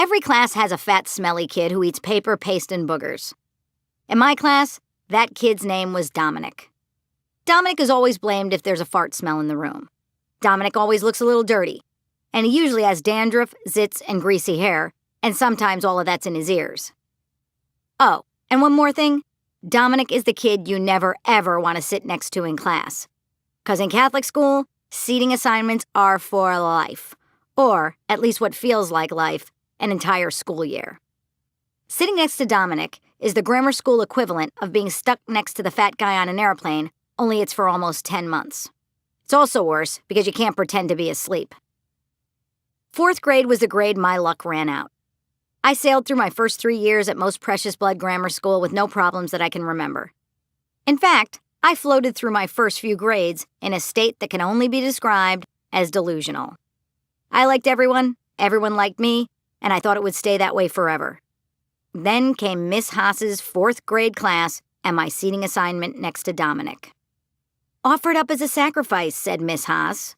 Every class has a fat, smelly kid who eats paper, paste, and boogers. In my class, that kid's name was Dominic. Dominic is always blamed if there's a fart smell in the room. Dominic always looks a little dirty, and he usually has dandruff, zits, and greasy hair, and sometimes all of that's in his ears. Oh, and one more thing. Dominic is the kid you never, ever want to sit next to in class. Because in Catholic school, seating assignments are for life. Or, at least what feels like life, an entire school year. Sitting next to Dominic is the grammar school equivalent of being stuck next to the fat guy on an airplane, only it's for almost 10 months. It's also worse because you can't pretend to be asleep. 4th grade was the grade my luck ran out. I sailed through my first 3 years at Most Precious Blood Grammar School with no problems that I can remember. In fact, I floated through my first few grades in a state that can only be described as delusional. I liked everyone liked me, and I thought it would stay that way forever. Then came Miss Haas's 4th grade class and my seating assignment next to Dominic. "Offered up as a sacrifice," said Miss Haas.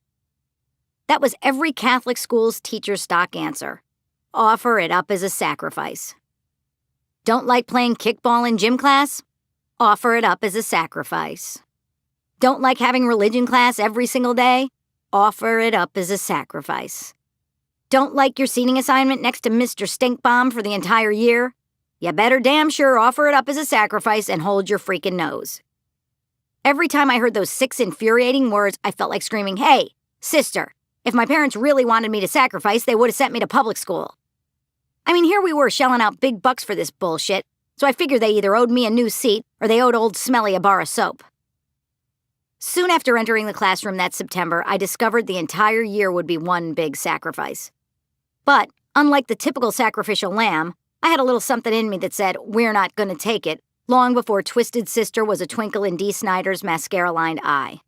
That was every Catholic school's teacher's stock answer. Offer it up as a sacrifice. Don't like playing kickball in gym class? Offer it up as a sacrifice. Don't like having religion class every single day? Offer it up as a sacrifice. Don't like your seating assignment next to Mr. Stinkbomb for the entire year? You better damn sure offer it up as a sacrifice and hold your freaking nose. Every time I heard those 6 infuriating words, I felt like screaming, "Hey, sister, if my parents really wanted me to sacrifice, they would have sent me to public school." I mean, here we were shelling out big bucks for this bullshit, so I figured they either owed me a new seat or they owed old Smelly a bar of soap. Soon after entering the classroom that September, I discovered the entire year would be one big sacrifice. But, unlike the typical sacrificial lamb, I had a little something in me that said, "We're not gonna take it," long before Twisted Sister was a twinkle in Dee Snider's mascara-lined eye.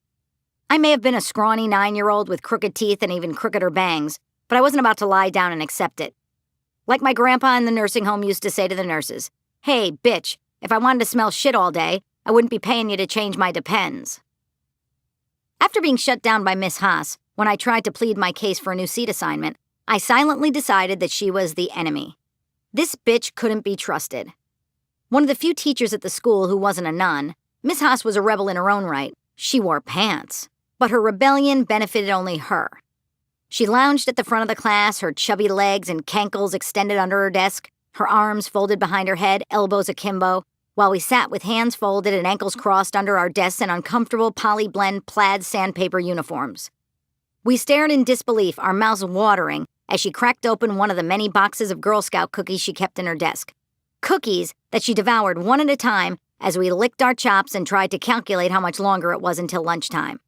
I may have been a scrawny 9-year-old with crooked teeth and even crookeder bangs, but I wasn't about to lie down and accept it. Like my grandpa in the nursing home used to say to the nurses, "Hey, bitch, if I wanted to smell shit all day, I wouldn't be paying you to change my Depends." After being shut down by Miss Haas, when I tried to plead my case for a new seat assignment, I silently decided that she was the enemy. This bitch couldn't be trusted. One of the few teachers at the school who wasn't a nun, Miss Haas was a rebel in her own right. She wore pants, but her rebellion benefited only her. She lounged at the front of the class, her chubby legs and cankles extended under her desk, her arms folded behind her head, elbows akimbo, while we sat with hands folded and ankles crossed under our desks in uncomfortable poly-blend plaid sandpaper uniforms. We stared in disbelief, our mouths watering, as she cracked open one of the many boxes of Girl Scout cookies she kept in her desk. Cookies that she devoured one at a time as we licked our chops and tried to calculate how much longer it was until lunchtime.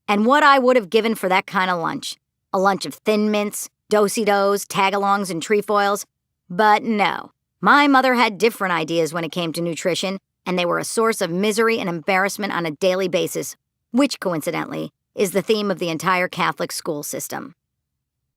And what I would have given for that kind of lunch. A lunch of Thin Mints, Do-si-dos, Tagalongs, and trefoils. But no, my mother had different ideas when it came to nutrition, and they were a source of misery and embarrassment on a daily basis, which, coincidentally, is the theme of the entire Catholic school system.